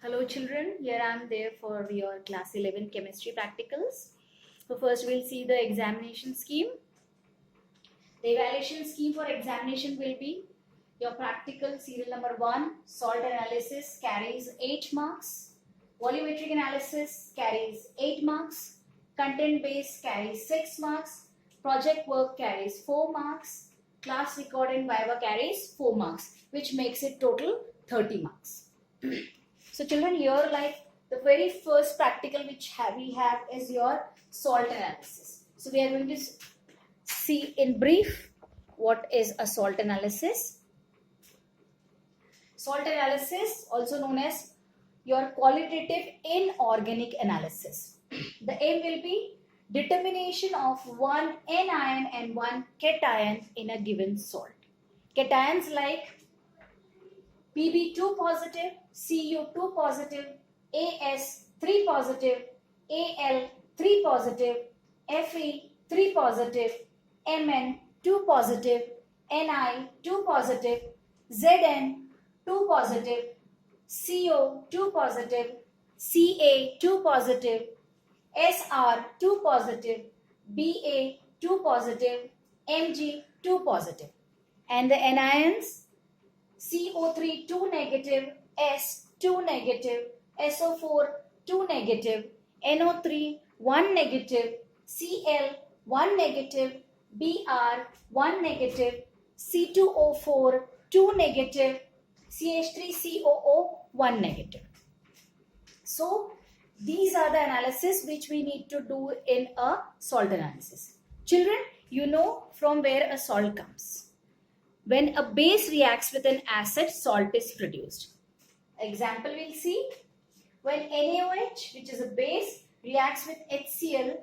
Hello children, here I am there for your class 11 chemistry practicals. So first we'll see the examination scheme. The evaluation scheme for examination will be your practical serial number 1, salt analysis carries 8 marks, volumetric analysis carries 8 marks, content based carries 6 marks, project work carries 4 marks, class record and viva carries 4 marks, which makes it total 30 marks. So children, here like the very first practical which we have is your salt analysis. So we are going to see in brief what is a salt analysis. Salt analysis, also known as your qualitative inorganic analysis. The aim will be determination of one anion and one cation in a given salt. Cations like Pb2 positive, Cu2 positive, As3 positive, Al3 positive, Fe3 positive, Mn2 positive, Ni2 positive, Zn2 positive, CO2 positive, Ca2 positive, Sr2 positive, Ba2 positive, Mg2 positive. And the anions CO3 2 negative, S2 negative, SO4 2 negative, NO3 1 negative, Cl 1 negative, Br 1 negative, C2O4 2 negative, CH3COO 1 negative. So these are the analysis which we need to do in a salt analysis. Children, you know from where a salt comes. When a base reacts with an acid, salt is produced. Example we'll see. When NaOH, which is a base, reacts with HCl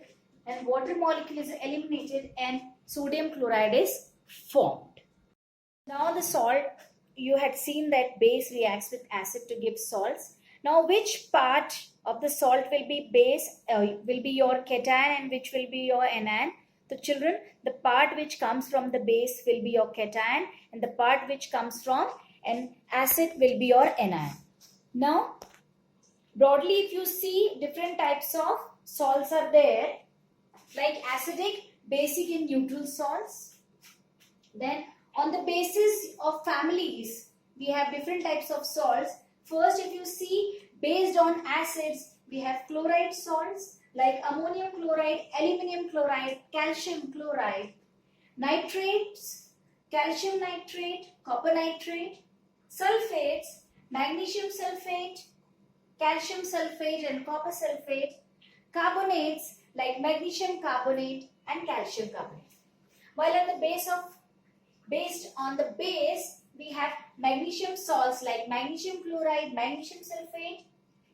and water molecule is eliminated and sodium chloride is formed. Now the salt, you had seen that base reacts with acid to give salts. Now which part of the salt will be base, will be your cation and which will be your anion? So children, the part which comes from the base will be your cation and the part which comes from an acid will be your anion. Now, broadly if you see different types of salts are there, like acidic, basic and neutral salts. Then on the basis of families, we have different types of salts. First, if you see based on acids, we have chloride salts like ammonium chloride, aluminum chloride, calcium chloride, nitrates, calcium nitrate, copper nitrate, sulfates, magnesium sulfate, calcium sulfate and copper sulfate, carbonates like magnesium carbonate and calcium carbonate. While on the based on the base, we have magnesium salts like magnesium chloride, magnesium sulfate,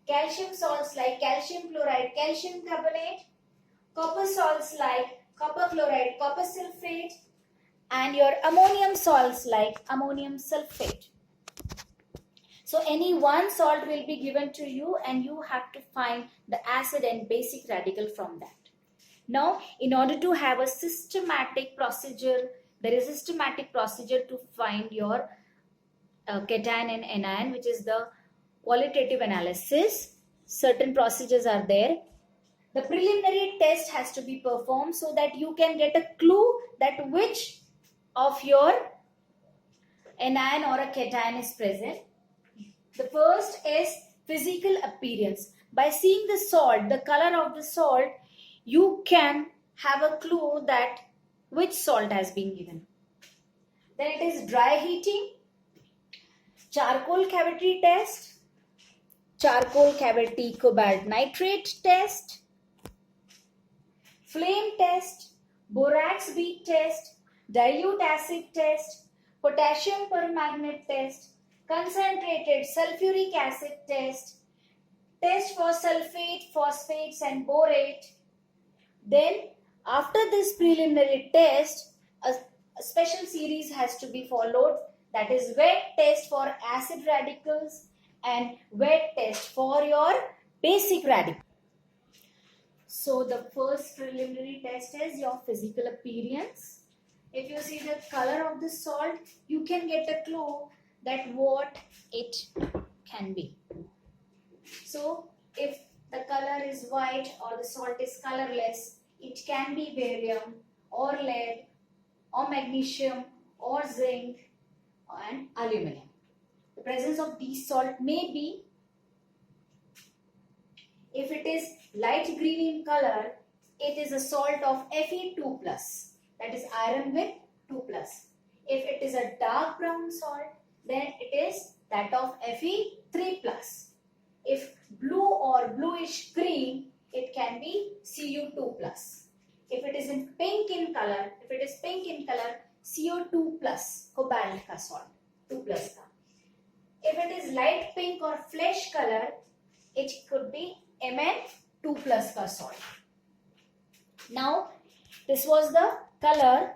calcium salts like calcium chloride, calcium carbonate, copper salts like copper chloride, copper sulfate, and your ammonium salts like ammonium sulfate. So any one salt will be given to you and you have to find the acid and basic radical from that. Now, in order to have a systematic procedure, there is a systematic procedure to find your cation and anion, which is the qualitative analysis. Certain procedures are there. The preliminary test has to be performed so that you can get a clue that which of your anion or a cation is present. The first is physical appearance. By seeing the salt, the color of the salt, you can have a clue that which salt has been given. Then it is dry heating, charcoal cavity test, charcoal cavity cobalt nitrate test, flame test, borax bead test, dilute acid test, potassium permanganate test, concentrated sulfuric acid test, test for sulfate, phosphates and borate. Then after this preliminary test, a special series has to be followed, that is wet test for acid radicals and wet test for your basic radical. So the first preliminary test is your physical appearance. If you see the color of the salt, you can get a clue that what it can be. So if the color is white or the salt is colorless, it can be barium or lead or magnesium or zinc and aluminum. The presence of these salt may be, if it is light green in color, it is a salt of Fe2+, that is iron with 2+. If it is a dark brown salt, then it is that of Fe3+. If blue or bluish green, it can be Cu2+. If it is in pink in color, CO2+, cobalt ka salt, 2+ ka. If it is light pink or flesh color, it could be Mn2+ ka salt. Now, this was the color.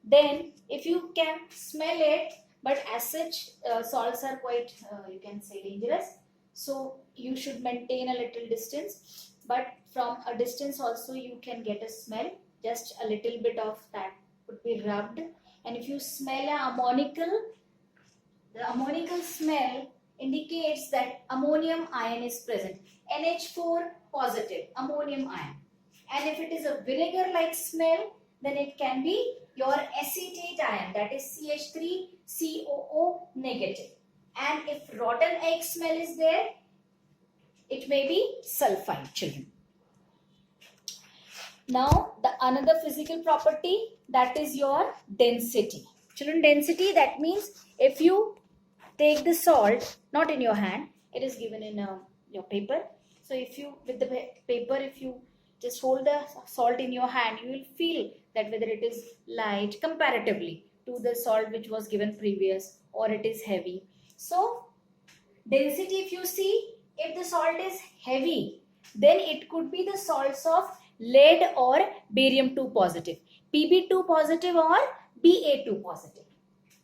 Then, if you can smell it, but as such, salts are quite, you can say, dangerous. So, you should maintain a little distance. But from a distance also, you can get a smell. Just a little bit of that would be rubbed. And if you smell an ammoniacal, the ammoniacal smell indicates that ammonium ion is present. NH4 positive, ammonium ion. And if it is a vinegar-like smell, then it can be your acetate ion, that is CH3COO negative. And if rotten egg smell is there, it may be sulfide, children. Now, the another physical property, that is your density. Children, density, that means if you take the salt, not in your hand, it is given in your paper. So if you, with the paper, if you just hold the salt in your hand, you will feel that whether it is light comparatively to the salt which was given previous, or it is heavy. So density, if you see, if the salt is heavy, then it could be the salts of lead or barium-2 positive, Pb2 positive or Ba2 positive.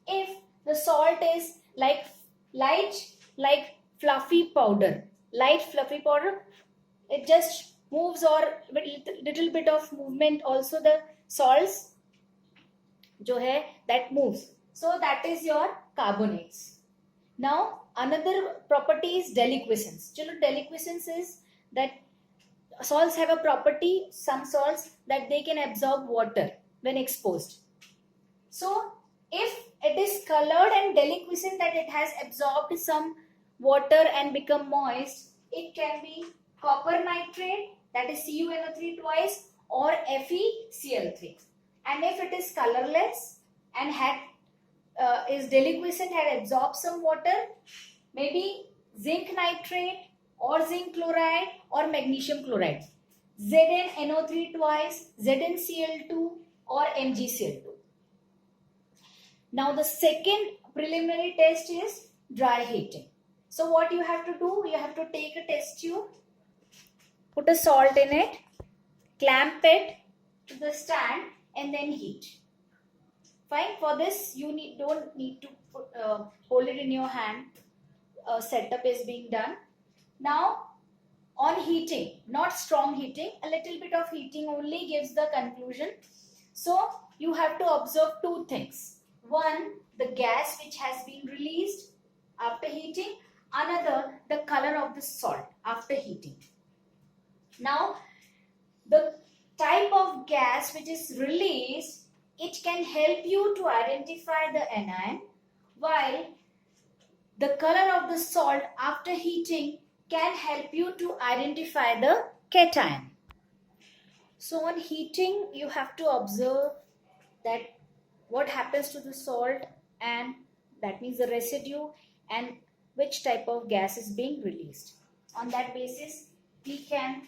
If the salt is like light, like fluffy powder, light fluffy powder, it just moves, or with little bit of movement also the salts jo hai that moves. So that is your carbonates. Now another property is deliquescence. Children, deliquescence is that salts have a property, some salts, that they can absorb water when exposed. So if it is colored and deliquescent, that it has absorbed some water and become moist, it can be copper nitrate, that is CuNO3 twice, or FeCl3. And if it is colorless and is deliquescent, had absorbed some water, maybe zinc nitrate or zinc chloride or magnesium chloride, ZnNO3 twice, ZnCl2 or MgCl2. Now the second preliminary test is dry heating. So what you have to do, you have to take a test tube, put a salt in it, clamp it to the stand and then heat. Fine. For this you don't need to hold it in your hand. Setup is being done. Now on heating, not strong heating, a little bit of heating only gives the conclusion. So you have to observe two things. One, the gas which has been released after heating. Another, the color of the salt after heating. Now, the type of gas which is released, it can help you to identify the anion, while the color of the salt after heating can help you to identify the cation. So on heating, you have to observe that what happens to the salt, and that means the residue, and which type of gas is being released. On that basis, we can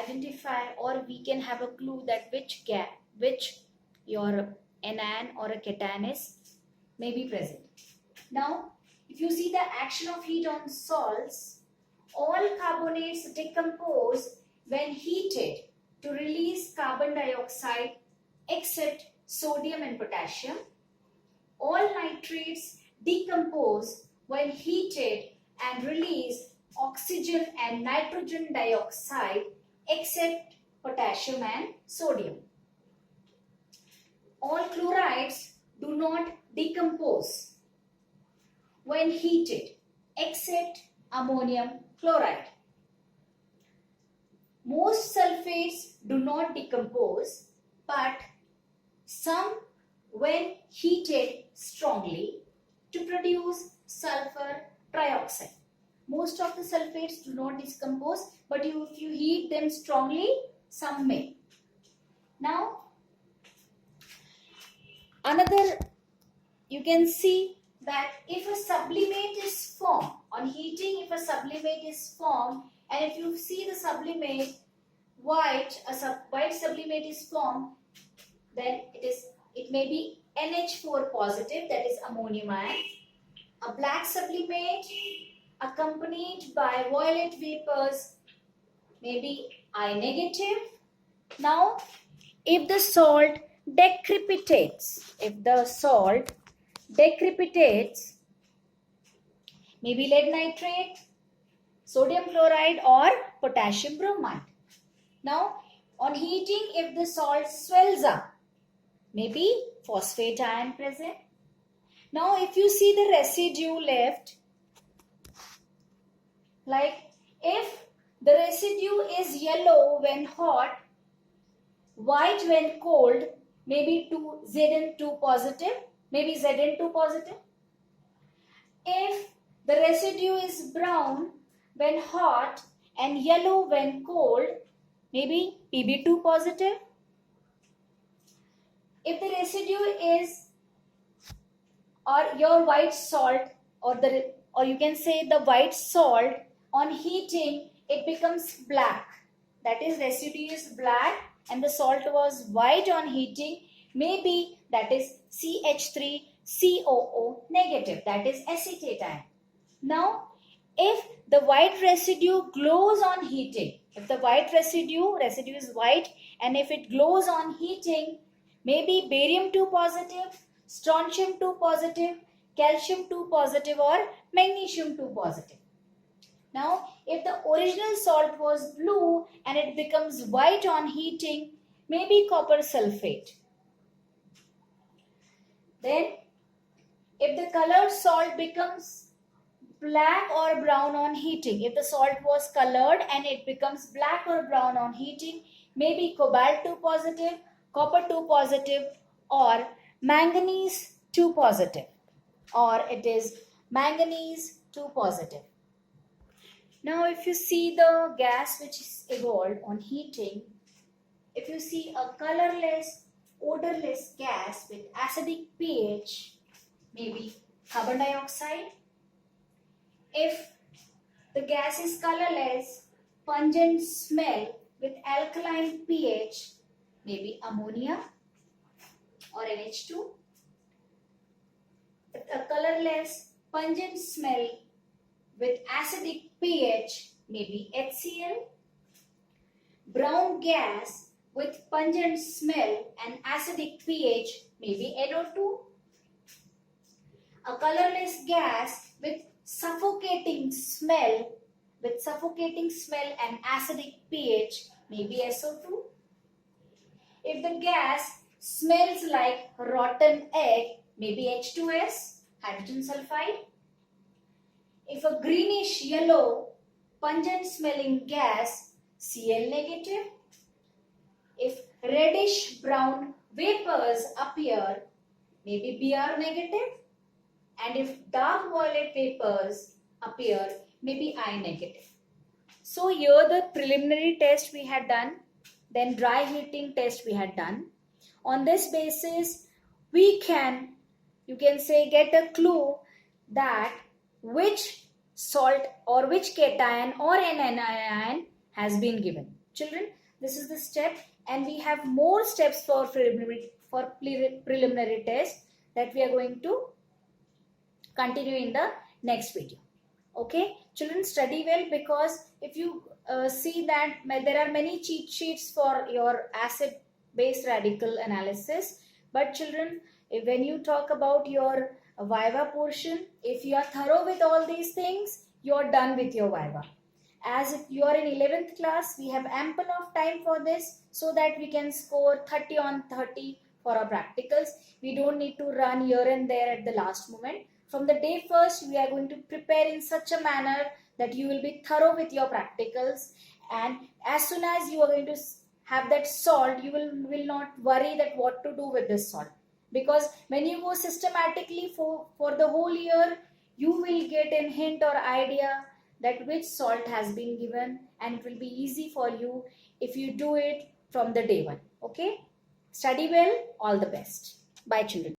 identify, or we can have a clue that which your anion or a cation is may be present. Now, if you see the action of heat on salts, all carbonates decompose when heated to release carbon dioxide except sodium and potassium. All nitrates decompose when heated and release oxygen and nitrogen dioxide except potassium and sodium. All chlorides do not decompose when heated except ammonium chloride. Most sulfates do not decompose, but some, when heated strongly, to produce sulfur trioxide. Most of the sulfates do not decompose, but if you heat them strongly, some may. Now, another, you can see that if a sublimate is formed, on heating, if a sublimate is formed, and if you see the sublimate white, white sublimate is formed, then it may be NH4 positive, that is ammonium ion. A black sublimate accompanied by violet vapors may be I negative. Now, if the salt decrepitates, maybe lead nitrate, sodium chloride or potassium bromide. Now, on heating, if the salt swells up, maybe phosphate ion present. Now, if you see the residue left, like if the residue is yellow when hot, white when cold, maybe Zn2 positive, maybe Zn2 positive. If the residue is brown when hot and yellow when cold, maybe Pb2 positive. If the residue is, or your white salt, or you can say the white salt, on heating it becomes black, that is residue is black and the salt was white on heating, maybe that is CH3COO negative, that is acetate ion. Now, if the white residue glows on heating, if the white residue is white and if it glows on heating, maybe barium 2 positive, strontium 2 positive, calcium 2 positive or magnesium 2 positive. Now, if the original salt was blue and it becomes white on heating, maybe copper sulfate. Then, if the colored salt becomes black or brown on heating, if the salt was colored and it becomes black or brown on heating, maybe cobalt 2 positive, copper 2 positive or manganese 2 positive, or it is manganese 2 positive. Now, if you see the gas which is evolved on heating, if you see a colorless, odorless gas with acidic pH, maybe carbon dioxide. If the gas is colorless, pungent smell with alkaline pH, maybe ammonia or NH2. If a colorless, pungent smell with acidic pH, maybe HCl. Brown gas with pungent smell and acidic pH, maybe NO2. A colorless gas with suffocating smell and acidic pH, maybe SO2. If the gas smells like rotten egg, maybe H2S, hydrogen sulfide. If a greenish yellow pungent smelling gas, Cl negative. If reddish brown vapors appear, maybe Br negative. And if dark violet vapors appear, maybe I negative. So here the preliminary test we had done, then dry heating test we had done. On this basis, we can, you can say, get a clue that which salt or which cation or an anion has been given. Children, this is the step, and we have more steps for preliminary test that we are going to continue in the next video. Okay, children, study well, because if you see that there are many cheat sheets for your acid base radical analysis, but children, when you talk about your Viva portion, if you are thorough with all these things, you are done with your Viva. As if you are in 11th class, we have ample of time for this, so that we can score 30 on 30 for our practicals. We don't need to run here and there at the last moment. From the day first, we are going to prepare in such a manner that you will be thorough with your practicals, and as soon as you are going to have that solved, you will not worry that what to do with this salt, because when you go systematically for the whole year, you will get a hint or idea that which salt has been given, and it will be easy for you if you do it from the day one. Okay, study well, all the best. Bye children.